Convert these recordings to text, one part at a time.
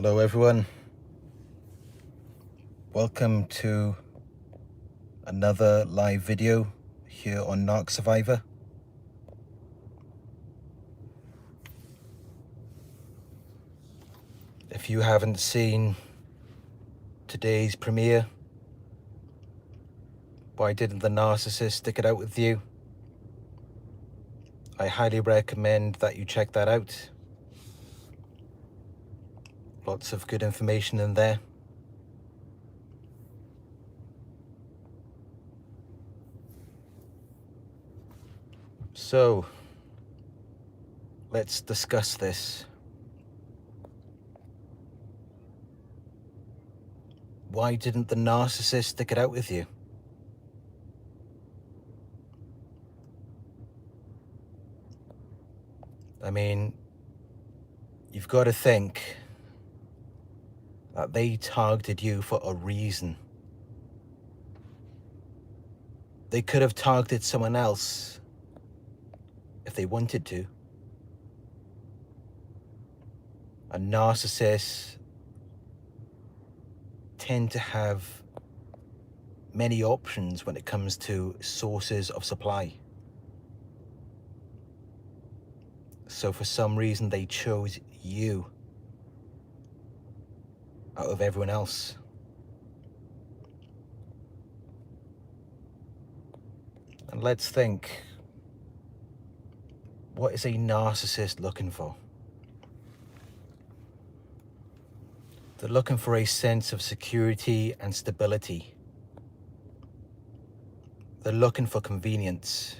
Hello everyone, welcome to another live video here on Narc Survivor. If you haven't seen today's premiere, Why Didn't the Narcissist Stick It Out With You? I highly recommend that you check that out. Lots of good information in there. So, let's discuss this. Why didn't the narcissist stick it out with you? I mean, you've got to think that they targeted you for a reason. They could have targeted someone else if they wanted to. And narcissists tend to have many options when it comes to sources of supply. So for some reason they chose you out of everyone else. And let's think, what is a narcissist looking for? They're looking for a sense of security and stability. They're looking for convenience.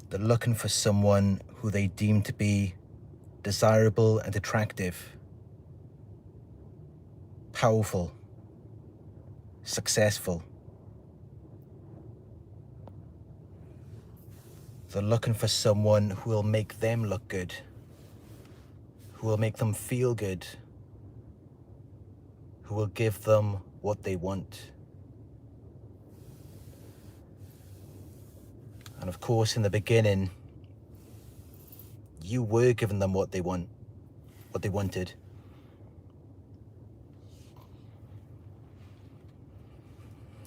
They're looking for someone who they deem to be desirable and attractive, powerful, successful. They're looking for someone who will make them look good, who will make them feel good, who will give them what they want. And of course, in the beginning, you were giving them what they wanted.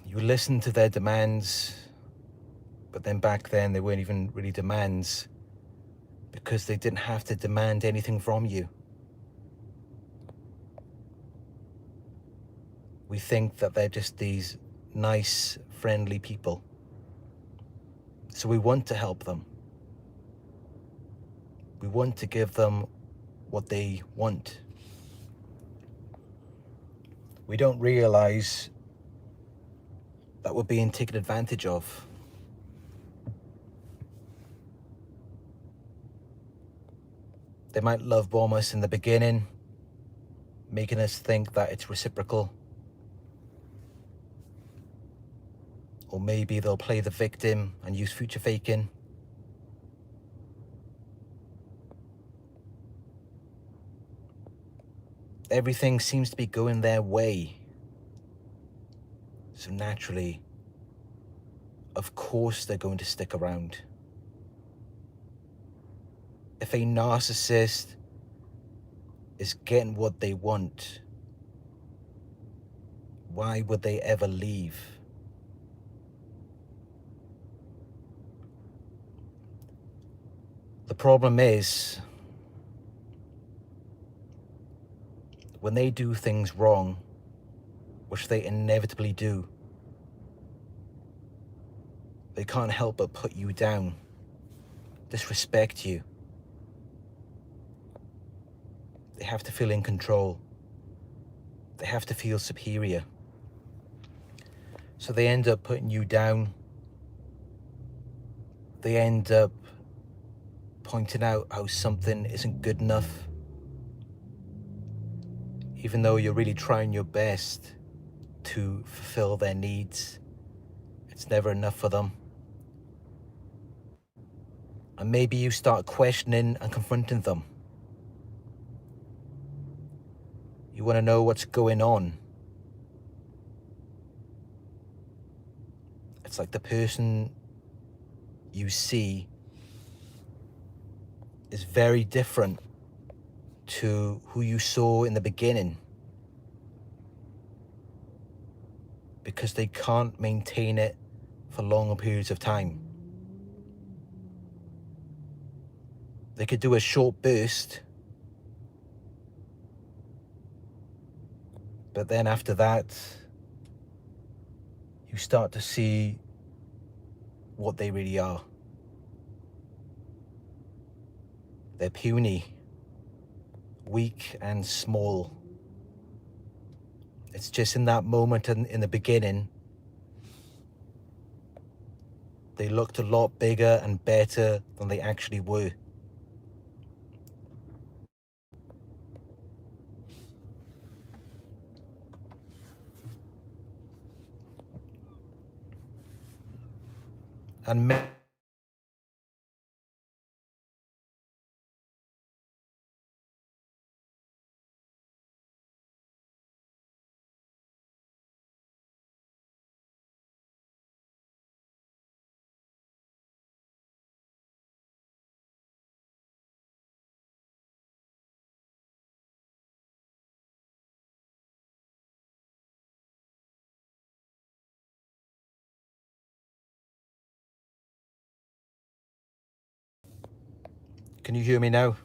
You listened to their demands, but then back then they weren't even really demands, because they didn't have to demand anything from you. We think that they're just these nice, friendly people. So we want to help them. We want to give them what they want. We don't realize that we're being taken advantage of. They might love bomb us in the beginning, making us think that it's reciprocal. Or maybe they'll play the victim and use future faking. Everything seems to be going their way. So naturally, of course they're going to stick around. If a narcissist is getting what they want, why would they ever leave? The problem is, when they do things wrong, which they inevitably do, they can't help but put you down, disrespect you. They have to feel in control. They have to feel superior. So they end up putting you down. They end up pointing out how something isn't good enough, even though you're really trying your best to fulfill their needs. It's never enough for them. And maybe you start questioning and confronting them. You want to know what's going on. It's like the person you see is very different to who you saw in the beginning, because they can't maintain it for longer periods of time. They could do a short burst, but then after that, you start to see what they really are. They're puny, weak and small. It's just in that moment in the beginning, they looked a lot bigger and better than they actually were. And can you hear me now?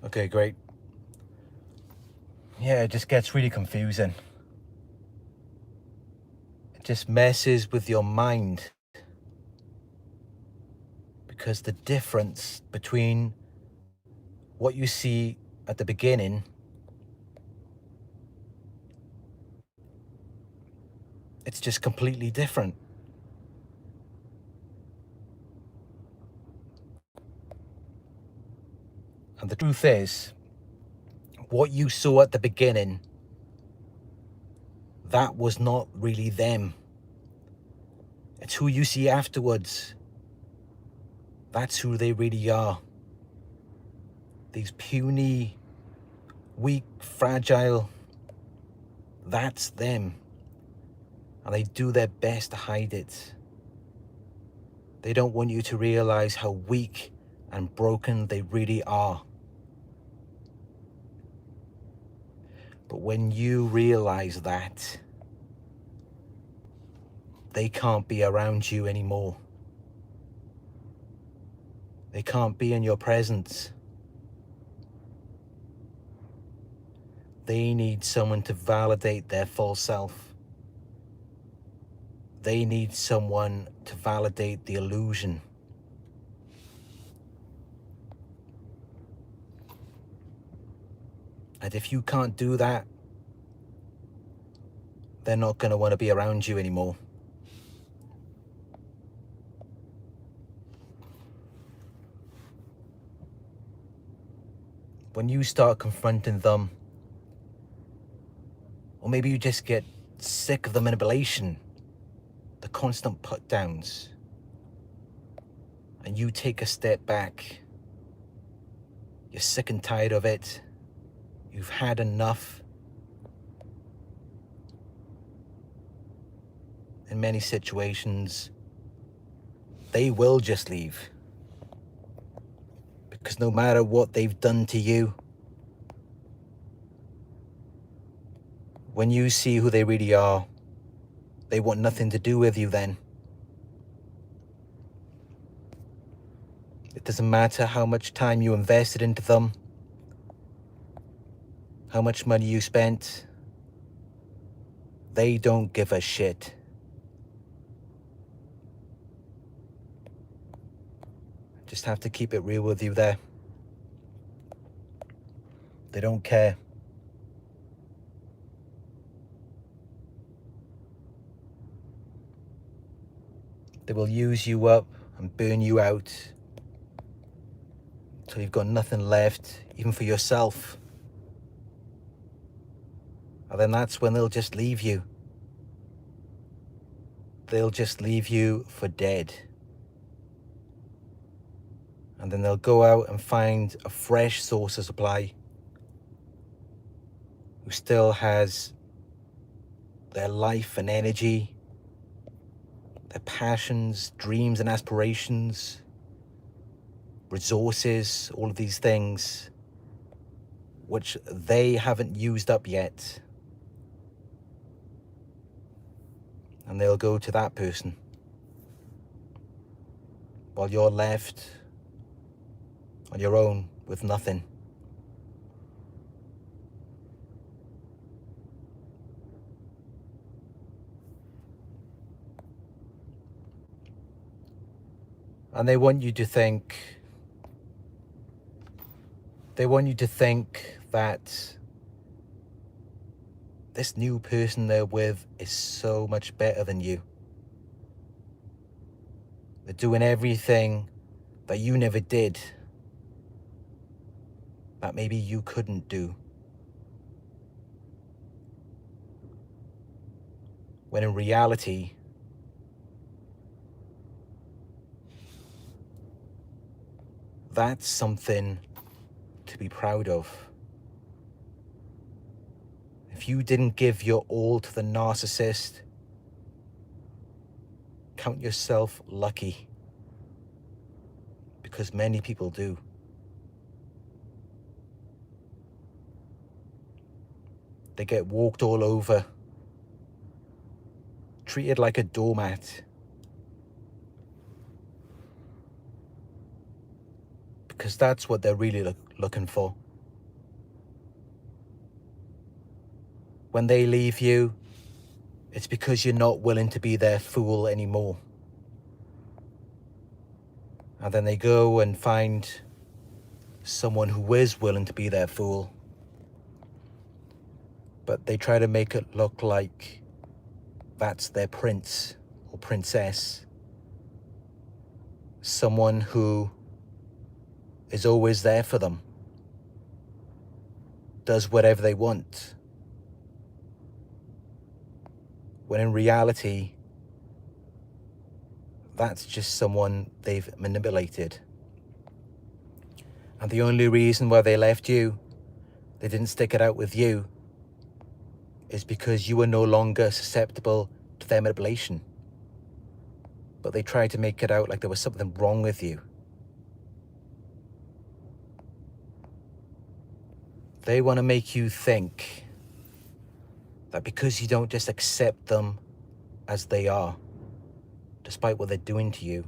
Okay, great. Yeah, it just gets really confusing. It just messes with your mind, because the difference between what you see at the beginning, it's just completely different. And the truth is, what you saw at the beginning, that was not really them. It's who you see afterwards. That's who they really are. These puny, weak, fragile, that's them. And they do their best to hide it. They don't want you to realize how weak and broken they really are. But when you realize that, they can't be around you anymore. They can't be in your presence. They need someone to validate their false self. They need someone to validate the illusion. And if you can't do that, they're not going to want to be around you anymore. When you start confronting them, or maybe you just get sick of the manipulation, the constant put downs, and you take a step back, you're sick and tired of it, you've had enough. In many situations, they will just leave. Because no matter what they've done to you, when you see who they really are, they want nothing to do with you then. It doesn't matter how much time you invested into them, how much money you spent, they don't give a shit. Just have to keep it real with you there. They don't care. They will use you up and burn you out until you've got nothing left, even for yourself. And then that's when they'll just leave you. They'll just leave you for dead. And then they'll go out and find a fresh source of supply who still has their life and energy, their passions, dreams and aspirations, resources, all of these things which they haven't used up yet. And they'll go to that person while you're left on your own with nothing. And they want you to think that this new person they're with is so much better than you. They're doing everything that you never did, that maybe you couldn't do. When in reality, that's something to be proud of. If you didn't give your all to the narcissist, count yourself lucky, because many people do. They get walked all over, treated like a doormat, because that's what they're really looking for. When they leave you, it's because you're not willing to be their fool anymore. And then they go and find someone who is willing to be their fool. But they try to make it look like that's their prince or princess. Someone who is always there for them, does whatever they want. When in reality, that's just someone they've manipulated. And the only reason why they left you, they didn't stick it out with you, is because you were no longer susceptible to their manipulation. But they tried to make it out like there was something wrong with you. They want to make you think that because you don't just accept them as they are, despite what they're doing to you,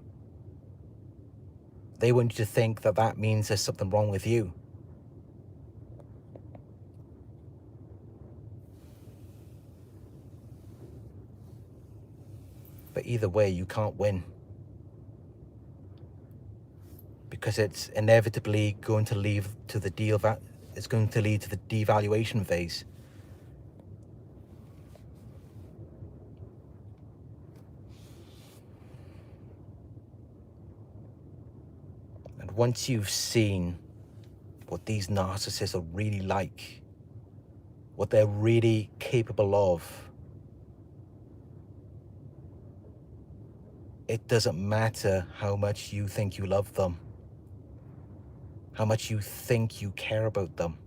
they want you to think that that means there's something wrong with you. But either way, you can't win, because it's inevitably going to lead to the devaluation phase. And once you've seen what these narcissists are really like, what they're really capable of, it doesn't matter how much you think you love them, how much you think you care about them.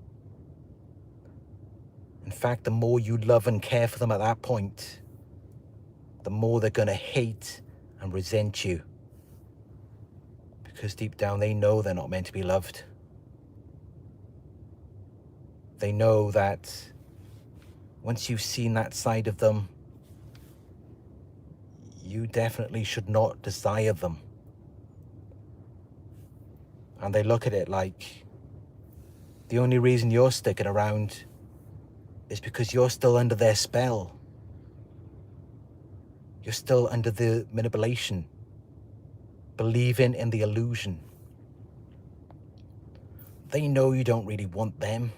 In fact, the more you love and care for them at that point, the more they're going to hate and resent you. Because deep down, they know they're not meant to be loved. They know that once you've seen that side of them, you definitely should not desire them. And they look at it like the only reason you're sticking around is because you're still under their spell. You're still under the manipulation, believing in the illusion. They know you don't really want them.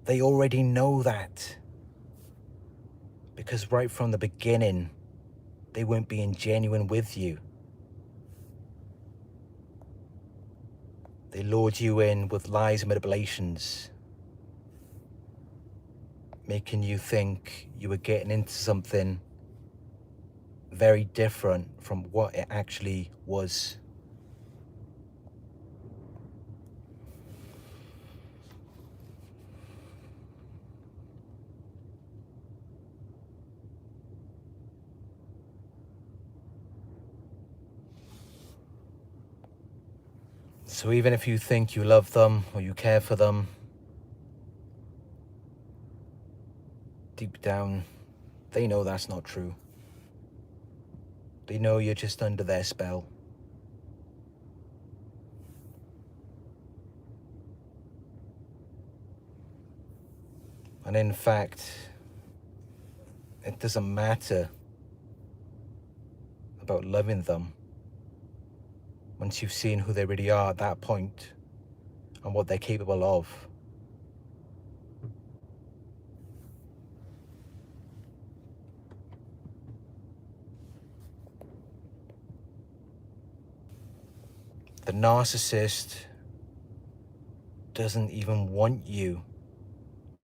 They already know that. Because right from the beginning, they weren't being genuine with you. They lured you in with lies and manipulations, making you think you were getting into something very different from what it actually was. So even if you think you love them or you care for them, deep down, they know that's not true. They know you're just under their spell. And in fact, it doesn't matter about loving them once you've seen who they really are at that point and what they're capable of. The narcissist doesn't even want you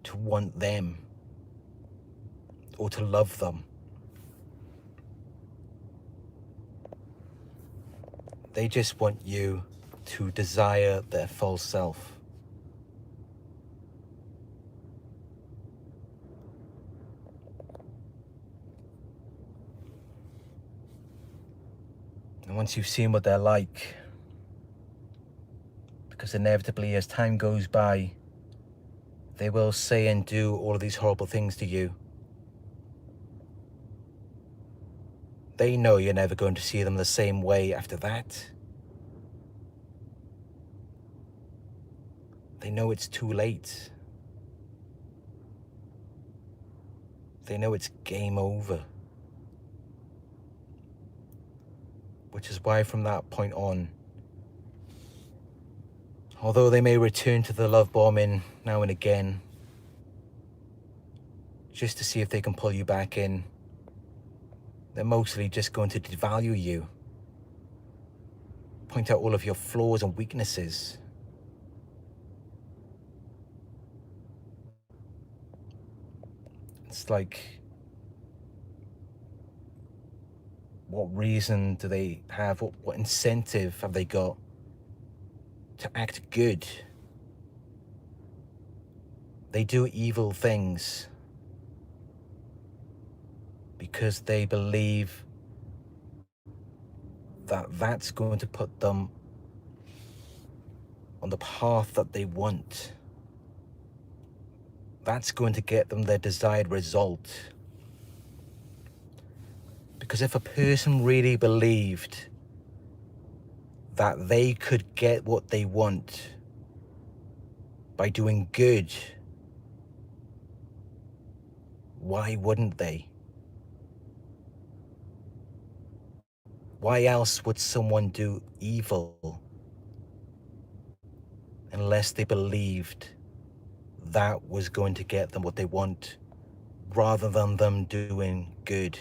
to want them or to love them. They just want you to desire their false self. And once you've seen what they're like, because inevitably as time goes by, they will say and do all of these horrible things to you. They know you're never going to see them the same way after that. They know it's too late. They know it's game over. Which is why from that point on, although they may return to the love bombing now and again, just to see if they can pull you back in, they're mostly just going to devalue you, point out all of your flaws and weaknesses. It's like, what reason do they have, what incentive have they got to act good? They do evil things because they believe that that's going to put them on the path that they want. That's going to get them their desired result. Because if a person really believed that they could get what they want by doing good, why wouldn't they? Why else would someone do evil unless they believed that was going to get them what they want, rather than them doing good?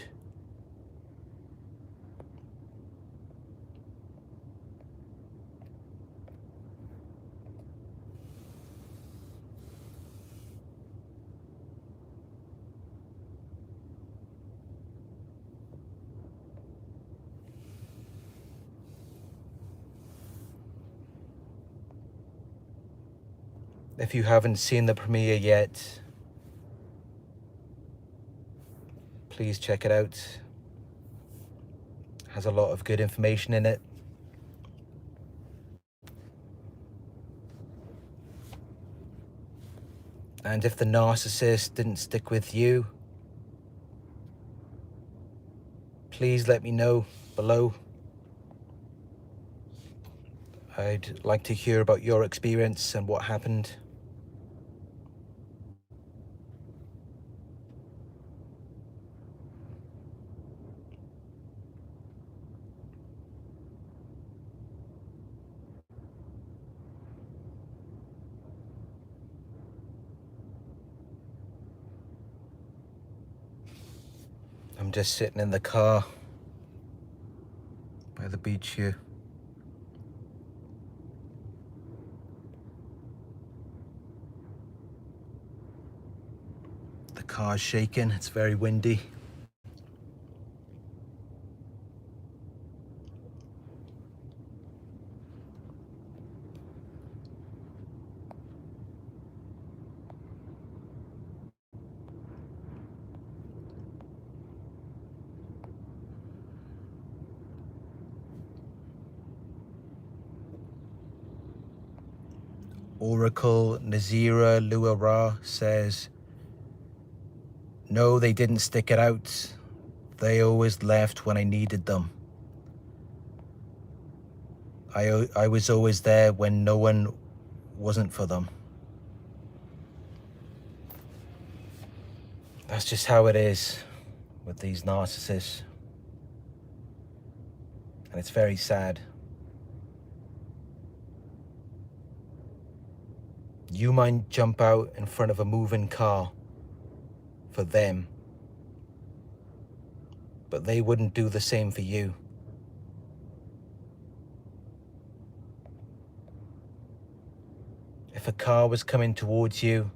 If you haven't seen the premiere yet, please check it out. It has a lot of good information in it. And if the narcissist didn't stick with you, please let me know below. I'd like to hear about your experience and what happened. I'm just sitting in the car by the beach here. The car's shaking, it's very windy. Oracle Nazira Luara says, no, they didn't stick it out. They always left when I needed them. I was always there when no one wasn't for them. That's just how it is with these narcissists. And it's very sad. You might jump out in front of a moving car for them, but they wouldn't do the same for you. If a car was coming towards you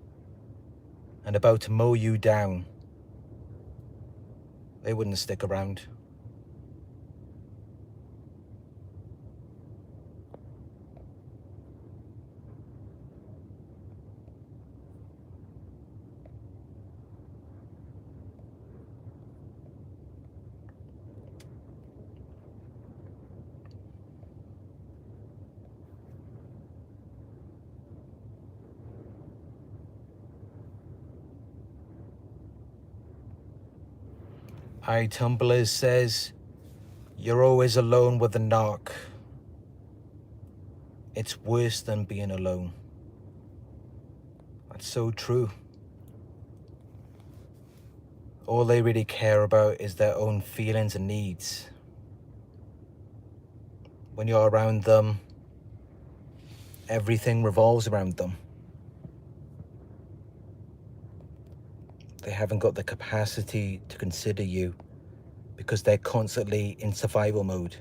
and about to mow you down, they wouldn't stick around. Tumblers says, you're always alone with the narc. It's worse than being alone. That's so true. All they really care about is their own feelings and needs. When you're around them, everything revolves around them. They haven't got the capacity to consider you because they're constantly in survival mode.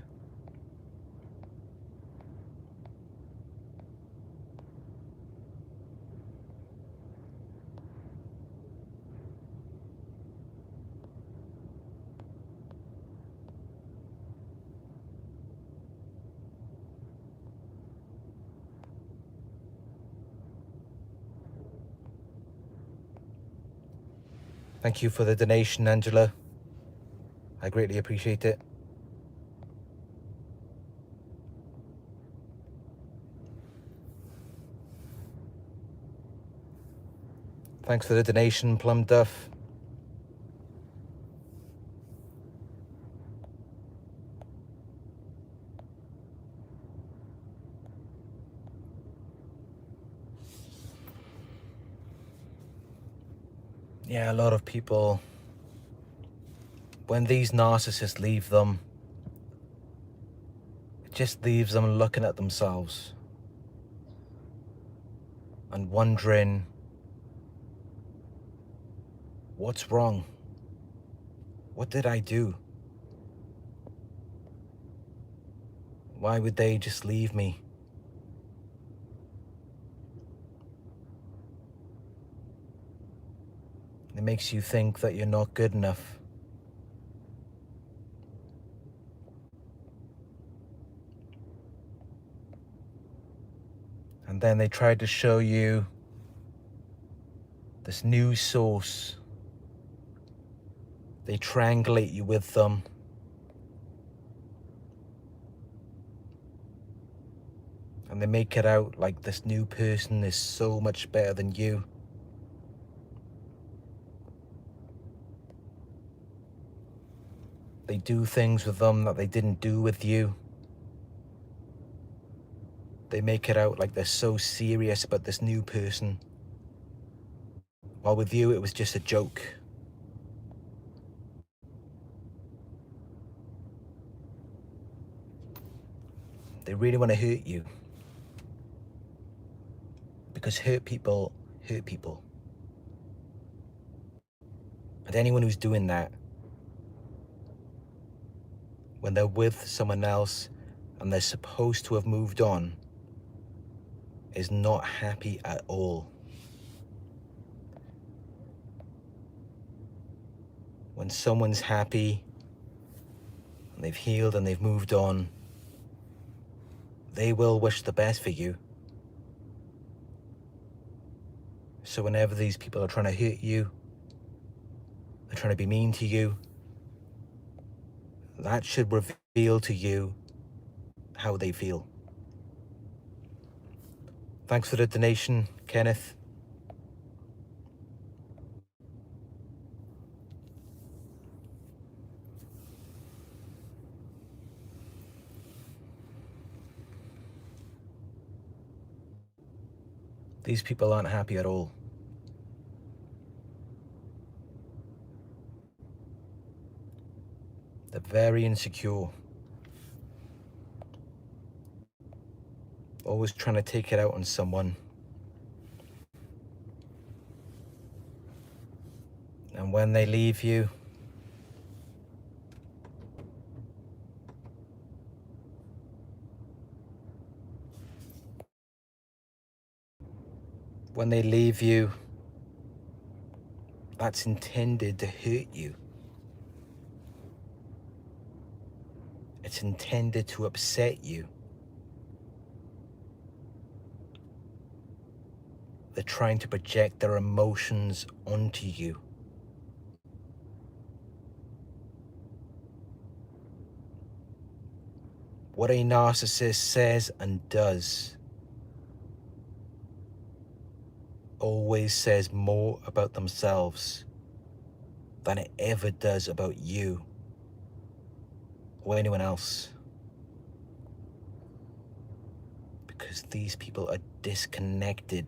Thank you for the donation, Angela. I greatly appreciate it. Thanks for the donation, Plum Duff. Yeah, a lot of people, when these narcissists leave them, it just leaves them looking at themselves and wondering, what's wrong? What did I do? Why would they just leave me? It makes you think that you're not good enough. And then they tried to show you this new source. They triangulate you with them. And they make it out like this new person is so much better than you. They do things with them that they didn't do with you. They make it out like they're so serious about this new person, while with you it was just a joke. They really want to hurt you, because hurt people hurt people. And anyone who's doing that, when they're with someone else and they're supposed to have moved on, is not happy at all. When someone's happy and they've healed and they've moved on, they will wish the best for you. So whenever these people are trying to hurt you, they're trying to be mean to you, that should reveal to you how they feel. Thanks for the donation, Kenneth. These people aren't happy at all. They're very insecure. Always trying to take it out on someone. And when they leave you, that's intended to hurt you. It's intended to upset you. They're trying to project their emotions onto you. What a narcissist says and does always says more about themselves than it ever does about you or anyone else. Because these people are disconnected.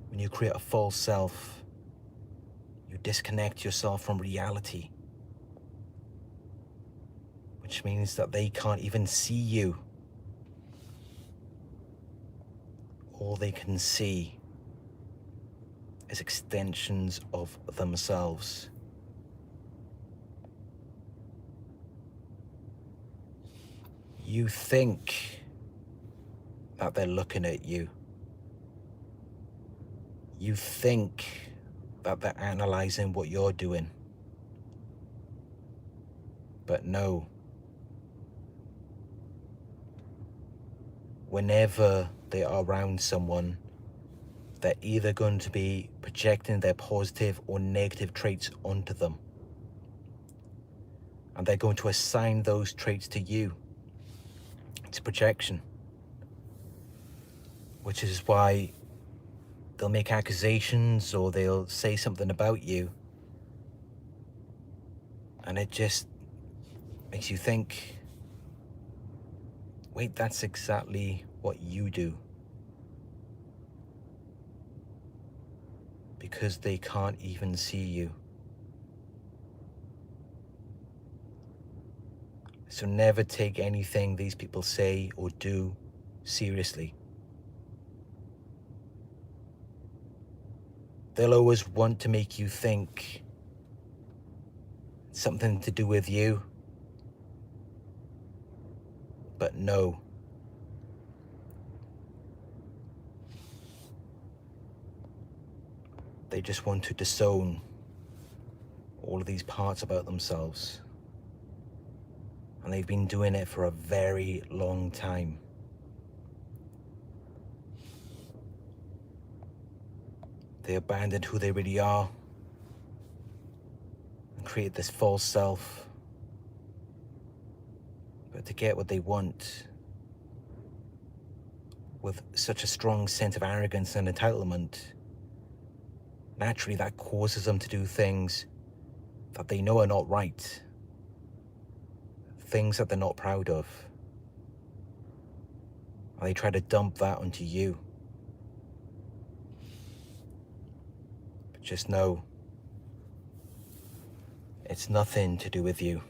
When you create a false self, you disconnect yourself from reality, which means that they can't even see you. All they can see is extensions of themselves. You think that they're looking at you. You think that they're analyzing what you're doing. But no. Whenever they are around someone, they're either going to be projecting their positive or negative traits onto them. And they're going to assign those traits to you. It's projection. Which is why they'll make accusations or they'll say something about you. And it just makes you think, wait, that's exactly what you do. Because they can't even see you. So never take anything these people say or do seriously. They'll always want to make you think it's something to do with you. But no. They just want to disown all of these parts about themselves. And they've been doing it for a very long time. They abandoned who they really are and create this false self. But to get what they want with such a strong sense of arrogance and entitlement, naturally that causes them to do things that they know are not right. Things that they're not proud of. And they try to dump that onto you. But just know, it's nothing to do with you.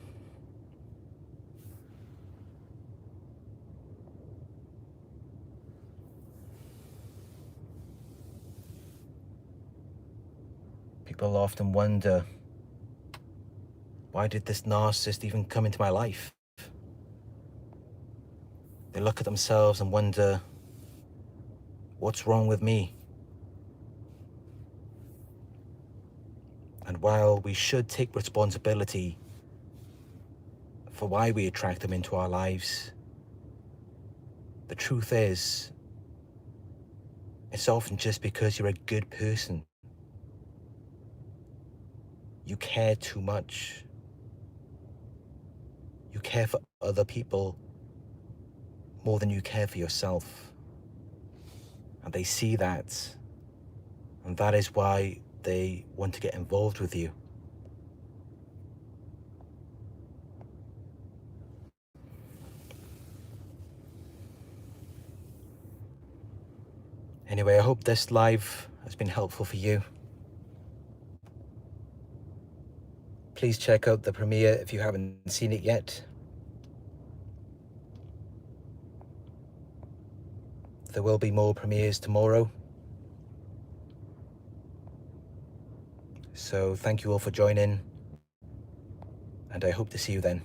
People often wonder, why did this narcissist even come into my life? They look at themselves and wonder, what's wrong with me? And while we should take responsibility for why we attract them into our lives, the truth is, it's often just because you're a good person. You care too much. You care for other people more than you care for yourself. And they see that. And that is why they want to get involved with you. Anyway, I hope this live has been helpful for you. Please check out the premiere if you haven't seen it yet. There will be more premieres tomorrow. So thank you all for joining, and I hope to see you then.